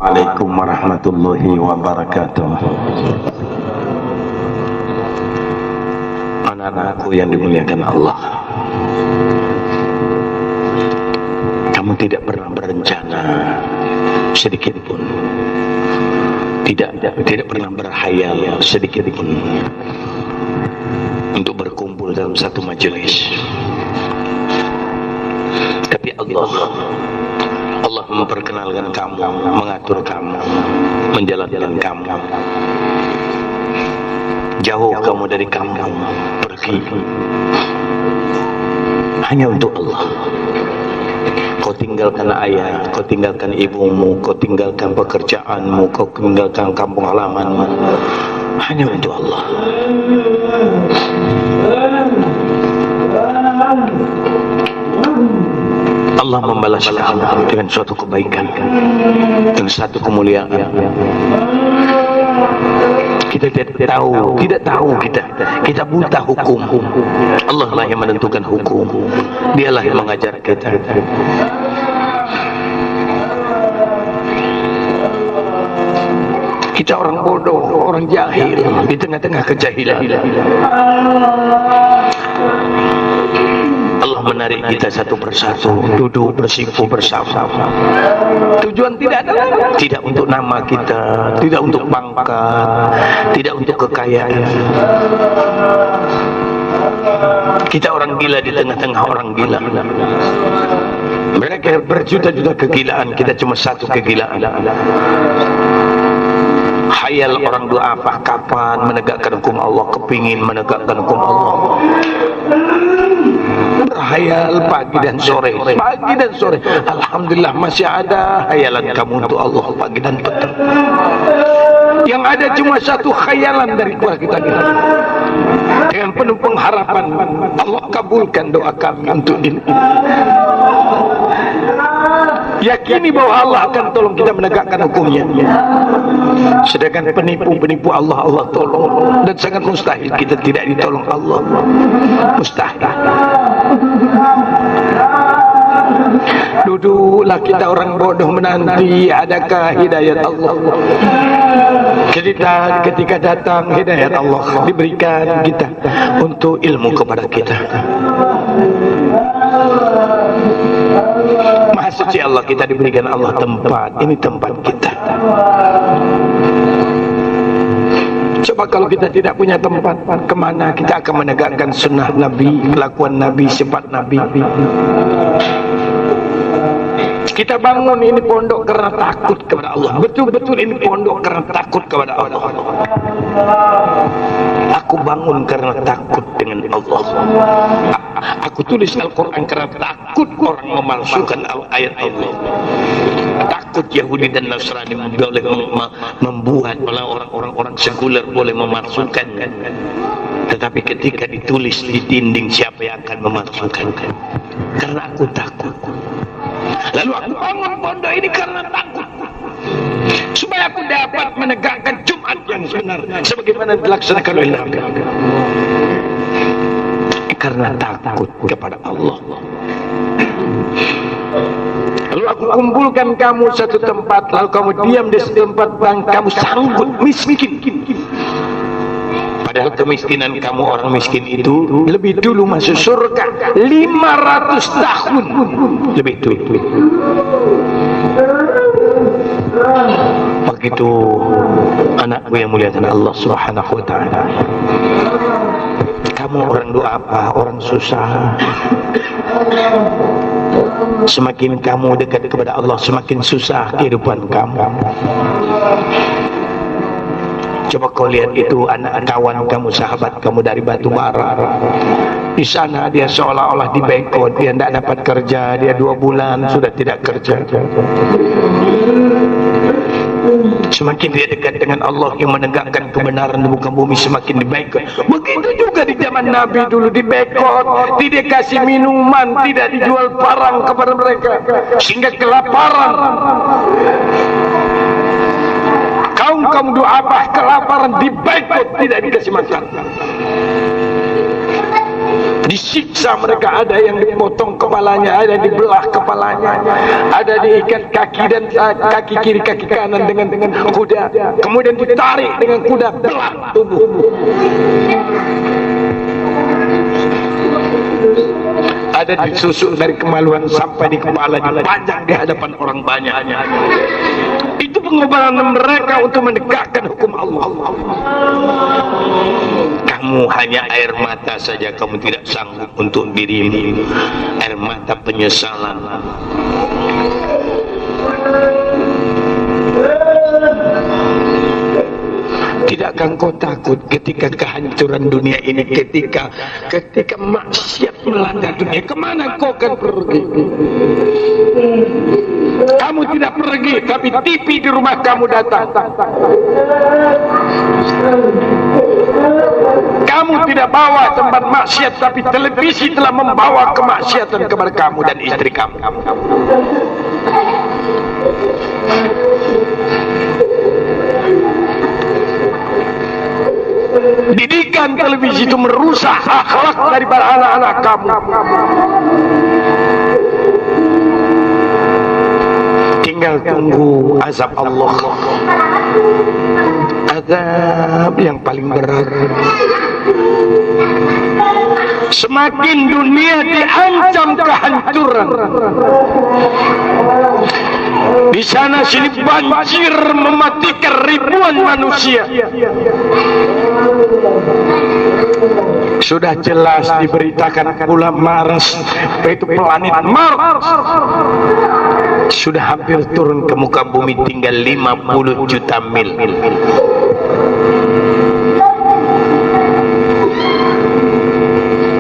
Waalaikumsalam warahmatullahi wabarakatuh. Anak-anakku yang dimuliakan Allah, kamu tidak pernah berencana sedikit pun, tidak pernah berhayal sedikit pun untuk berkumpul dalam satu majelis. Tapi Allah memperkenalkan kamu, mengatur kamu, menjalankan kamu. Jauh kamu dari kampung, pergi hanya untuk Allah. Kau tinggalkan ayah, kau tinggalkan ibumu, kau tinggalkan pekerjaanmu, kau tinggalkan kampung halamanmu, hanya untuk Allah. Allah membalas kamu dengan suatu kebaikan, dengan satu kemuliaan. Kita tidak tahu kita buta hukum. Allah lah yang menentukan hukum. Dialah yang mengajar kita. Kita orang bodoh, orang jahil di tengah-tengah kejahilan. Allah menarik kita satu persatu, duduk bersikup bersama. Tujuan tidak untuk nama kita, tidak untuk pangkat, tidak untuk kekayaan. Kita orang gila di tengah-tengah orang gila. Mereka berjuta-juta kegilaan, kita cuma satu kegilaan. Hayal orang doa apa kapan menegakkan hukum Allah, kepingin menegakkan hukum Allah. Berhayal pagi dan sore. Alhamdulillah masih ada hayalan kamu untuk Allah pagi dan petang. Yang ada cuma satu khayalan dari kita. Dengan penuh pengharapan Allah kabulkan doa kami untuk ini. Yakini bahwa Allah akan tolong kita menegakkan hukumnya. Sedangkan penipu Allah tolong. Dan sangat mustahil kita tidak ditolong Allah. Mustahil. Duduklah kita orang bodoh menanti adakah hidayat Allah. Ketika datang hidayat Allah diberikan kita untuk ilmu kepada kita. Maha suci Allah, kita diberikan Allah tempat. Ini tempat kita. Coba kalau kita tidak punya tempat, kemana kita akan menegakkan sunnah Nabi, kelakuan Nabi, sifat Nabi. Kita bangun ini pondok karena takut kepada Allah. Betul-betul ini pondok karena takut kepada Allah. Aku bangun karena takut dengan Allah. Aku tulis Al-Quran karena takut orang memalsukan ayat Allah. Takut Yahudi dan Nasrani boleh membuat orang-orang sekuler boleh memalsukan. Tetapi ketika ditulis di dinding, siapa yang akan memalsukan? Karena aku takut. Lalu aku bangun pondok ini karena takut, supaya aku dapat menegakkan Jumat yang benar sebagaimana dilaksanakan oleh Nabi. Karena takut kepada Allah. Lalu aku kumpulkan kamu satu tempat, lalu kamu diam di tempat yang kamu sanggup miskin. Padahal kemiskinan kamu, orang miskin itu lebih dulu masuk surga 500 tahun lebih dulu. Begitu anakku yang muliakan Allah Subhanahu wa ta'ala. Kamu orang doa apa? Orang susah. Semakin kamu dekat kepada Allah, semakin susah kehidupan kamu. Coba kau lihat itu anak kawan kamu, sahabat kamu dari batu bara. Di sana dia seolah-olah dibekot, dia tidak dapat kerja, dia 2 bulan sudah tidak kerja. Semakin dia dekat dengan Allah yang menegakkan kebenaran di muka bumi, semakin dibaikkan. Begitu juga di zaman Nabi dulu, dibekot, tidak kasih minuman, tidak dijual barang kepada mereka, sehingga kelaparan. Kaum du'afah kelaparan, dibekot, tidak dikasih makan. Disiksa mereka, ada yang dipotong kepalanya, ada yang dibelah kepalanya, ada diikat kaki dan kaki kiri kaki kanan dengan kuda, kemudian ditarik dengan kuda, belah tubuh. Ada disusuk dari kemaluan sampai di kepala, dipajang di hadapan orang banyak. Itu pengorbanan mereka untuk menegakkan hukum Allah. Kamu hanya air mata saja, kamu tidak sanggup untuk dirimu. Air mata penyesalan. Tidakkah engkau takut ketika kehancuran dunia ini, ketika maksiat melanda dunia, kemana kau akan pergi? Kamu tidak pergi, tapi TV di rumah kamu datang. Kamu tidak bawa tempat maksiat, tapi televisi telah membawa kemaksiatan kepada kamu dan istri kamu. Didikan televisi itu merusak akhlak daripada anak-anak kamu. Tinggal tunggu azab Allah, azab yang paling berat. Semakin dunia diancam kehancuran, di sana sini banjir mematikan ribuan manusia. Sudah jelas diberitakan bulan Maret, itu planet Mars sudah hampir turun ke muka bumi, tinggal 50 juta mil.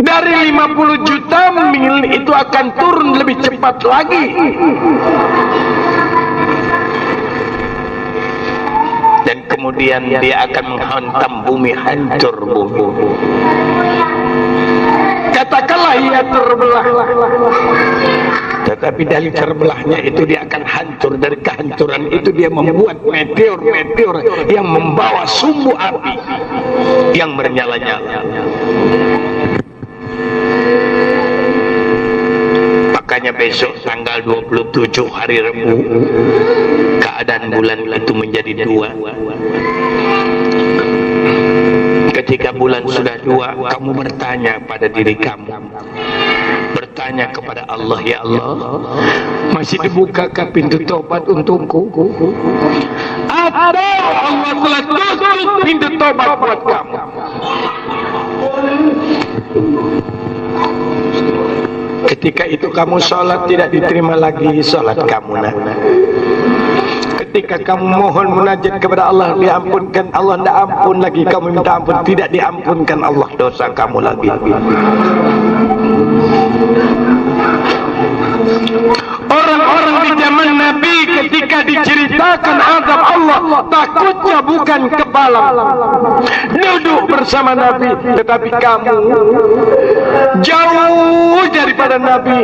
Dari 50 juta mil itu akan turun lebih cepat lagi. Dan kemudian dia akan menghantam bumi, hancur bumi. Katakanlah ia terbelah, tetapi dari terbelahnya itu dia akan hancur. Dari kehancuran itu dia membuat meteor yang membawa sumbu api yang menyala-nyala. Makanya besok tanggal 27 hari Rabu, keadaan bulan itu menjadi 2. Ketika bulan sudah 2, kamu bertanya pada diri kamu, bertanya kepada Allah, ya Allah, masih dibukakah pintu taubat untukku? Atau Allah telah tutup pintu taubat buat kamu? Ketika itu kamu sholat, tidak diterima lagi sholat kamu. Ketika kamu mohon munajat kepada Allah, diampunkan Allah, tidak ampun lagi. Kamu minta ampun, tidak diampunkan Allah dosa kamu lagi. Orang-orang di zaman Nabi ketika diceritakan azab Allah, takutnya bukan kebalang, duduk bersama Nabi. Tetapi kamu jauh daripada Nabi,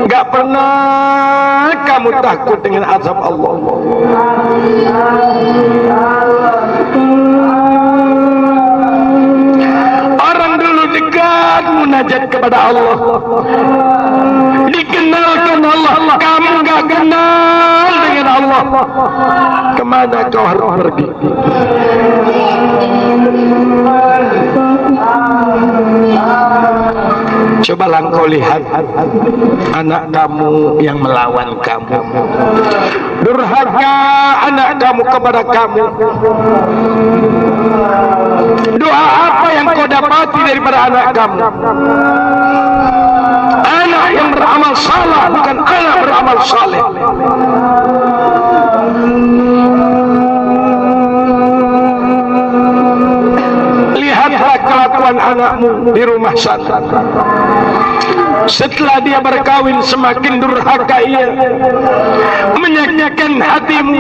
gak pernah kamu takut dengan azab Allah. Orang dulu dekat munajat kepada Allah, dikenalkan Allah, kamu gak kenal dengan Allah, kemana kau harus pergi? Cobalah kau lihat anak kamu yang melawan kamu, durhaka anak kamu kepada kamu. Doa apa yang kau dapati daripada anak kamu? Anak yang beramal salah, bukan anak beramal saleh. Lihatlah kelakuan anakmu di rumah sana. Setelah dia berkawin, semakin durhaka ia, menyanyikan hatimu.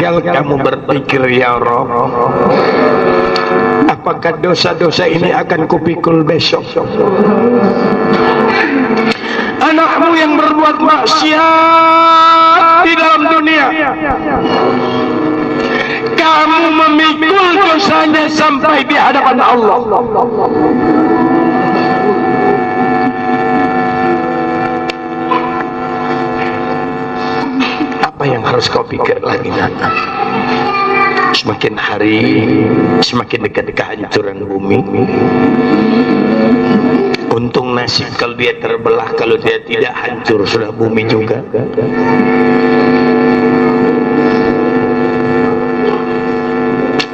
tinggal kamu berpikir, ya Rabb, apakah dosa-dosa ini akan kupikul besok? Anakmu yang berbuat maksiat di dalam dunia, kamu memikul dosanya sampai di hadapan Allah. Apa yang harus kau pikir lagi, nak? Semakin hari semakin dekat kehancuran bumi. Untung nasib kalau dia terbelah, kalau dia tidak hancur sudah bumi juga.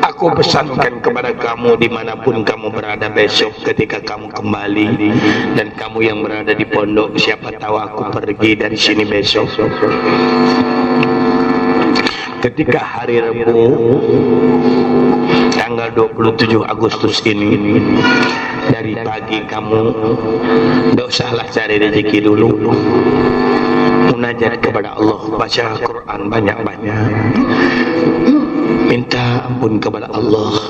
Aku pesankan kepada kamu dimanapun kamu berada besok, ketika kamu kembali dan kamu yang berada di pondok, siapa tahu aku pergi dari sini besok. Ketika hari Rabu tanggal 27 Agustus ini, dari pagi kamu tidak usahlah cari rezeki dulu, munajat kepada Allah, baca Quran banyak-banyak, minta ampun kepada Allah.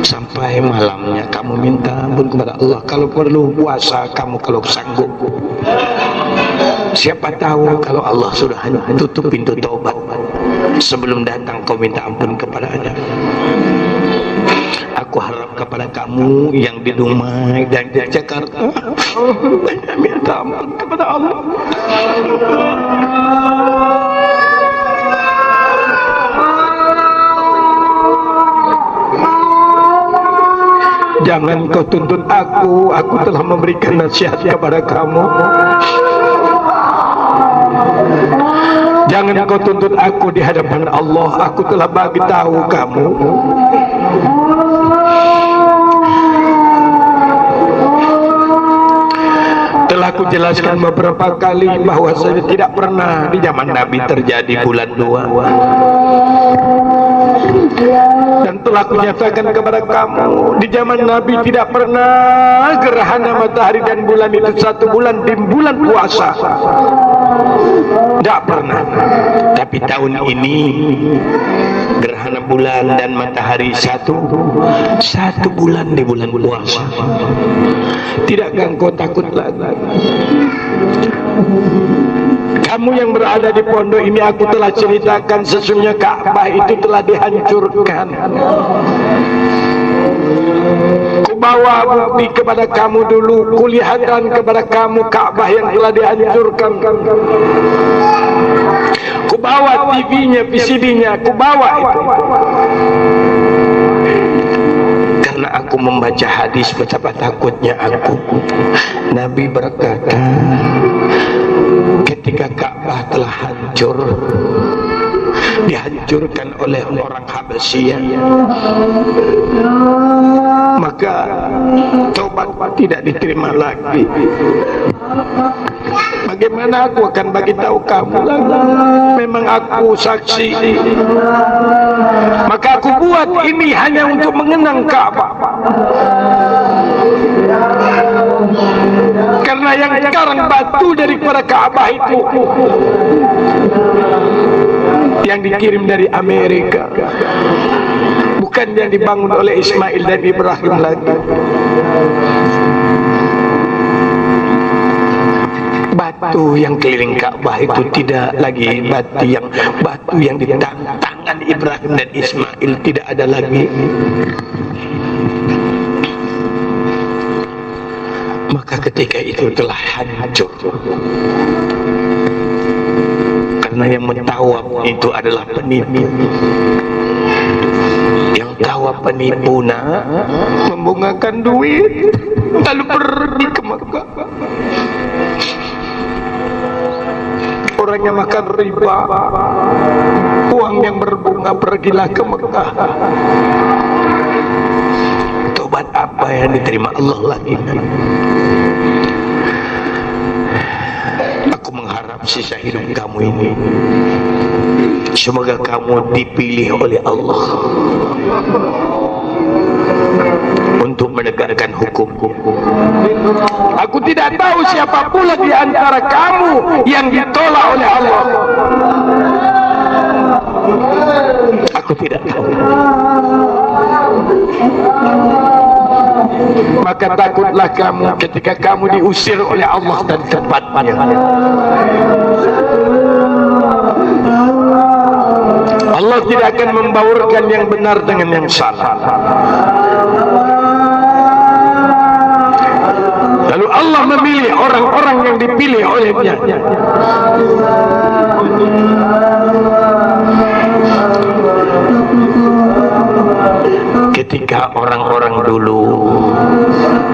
Sampai malamnya kamu minta ampun kepada Allah. Kalau perlu puasa kamu kalau sanggup. Siapa tahu kalau Allah sudah tutup pintu taubat, sebelum datang kau minta ampun kepada-Nya. Aku harap kepada kamu yang di Dumai dan di Jakarta banyak minta ampun kepada Allah. Jangan kau tuntut aku telah memberikan nasihat kepada kamu. Jangan kau tuntut aku di hadapan Allah, aku telah bagi tahu kamu. Telah aku jelaskan beberapa kali bahwa saya tidak pernah di zaman Nabi terjadi bulan 2. Dan telah aku nyatakan kepada kamu, di zaman Nabi tidak pernah gerhana matahari dan bulan itu satu bulan di bulan puasa. Tidak pernah. Tapi tahun ini gerhana bulan dan matahari satu bulan di bulan puasa. Tidakkah engkau takut lagi? Kamu yang berada di pondok ini, aku telah ceritakan sesungguhnya Ka'bah itu telah dihancurkan. Kubawa bukti kepada kamu dulu, kulihatkan kepada kamu Ka'bah yang telah dihancurkan. Kubawa TV-nya, VCD-nya, kubawa itu. Karena aku membaca hadis, betapa takutnya aku. Nabi berkata, ketika Ka'bah telah hancur, dihancurkan oleh orang Habasyah, maka taubat tidak diterima lagi. Bagaimana aku akan bagi tahu kamu lagi? Memang aku saksi. Maka aku buat ini hanya untuk mengenang Ka'bah. Karena yang sekarang batu daripada Ka'bah itu yang dikirim dari Amerika, bukan yang dibangun oleh Ismail dan Ibrahim lagi. Batu yang keliling Ka'bah itu tidak lagi batu yang di tangan Ibrahim dan Ismail, tidak ada lagi. Maka ketika itu telah hancur. Karena yang mentawaf itu adalah penipu. Yang tawaf penipu membungakan duit lalu pergi ke Mekah. Orang yang makan riba, uang yang berbunga, pergilah ke Mekah. Tobat apa yang diterima Allah lagi? Aku mengharap sisa hidup kamu ini, semoga kamu dipilih oleh Allah untuk menegakkan hukum. Aku tidak tahu siapa pula di antara kamu yang ditolak oleh Allah. Aku tidak tahu. Maka takutlah kamu ketika kamu diusir oleh Allah dari tempatnya. Allah tidak akan membaurkan yang benar dengan yang salah. Lalu Allah memilih orang-orang yang dipilih olehnya. Ketika orang-orang dulu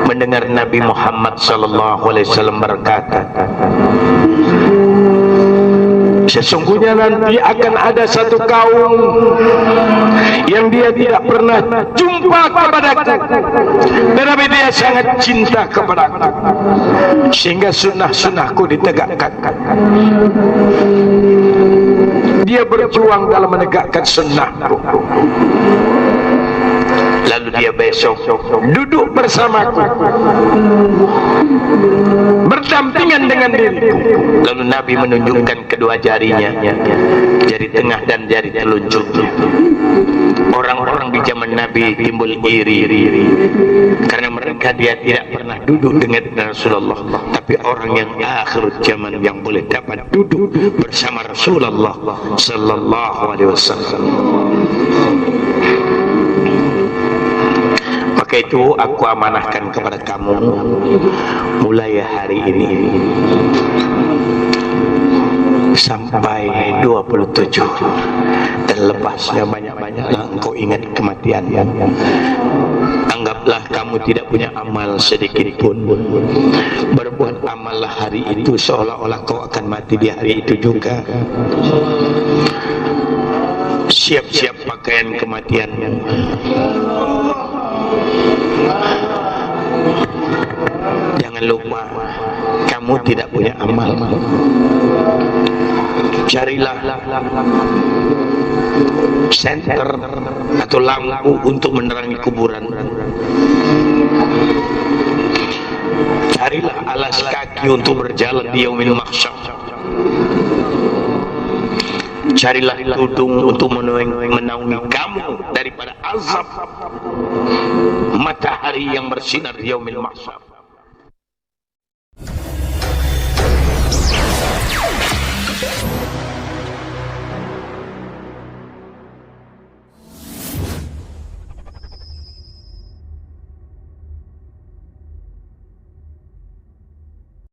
mendengar Nabi Muhammad SAW berkata, sesungguhnya nanti akan ada satu kaum yang dia tidak pernah jumpa kepadaku, tetapi dia sangat cinta kepadaku, sehingga sunnah-sunnahku ditegakkan. Dia berjuang dalam menegakkan sunnahku. Lalu dia besok duduk bersamaku, berdampingan dengan diriku. Lalu Nabi menunjukkan kedua jarinya, jari tengah dan jari telunjuknya. Orang-orang di zaman Nabi timbul iri karena mereka dia tidak pernah duduk dengan Rasulullah, tapi orang yang akhir zaman yang boleh dapat duduk bersama Rasulullah sallallahu alaihi wasallam. Maka itu aku amanahkan kepada kamu mulai hari ini sampai 27 dan lepasnya banyak-banyaklah engkau ingat kematian. Anggaplah kamu tidak punya amal sedikit pun. Berbuat amallah hari itu seolah-olah kau akan mati di hari itu juga. Siap-siap pakaian kematian. Jangan lupa kamu tidak punya amal. Carilah senter atau lampu untuk menerangi kuburan. Carilah alas kaki untuk berjalan di yaumil mahsyar. Carilah tudung untuk menaungi kamu daripada azab matahari yang bersinar di yaumil mahsyar.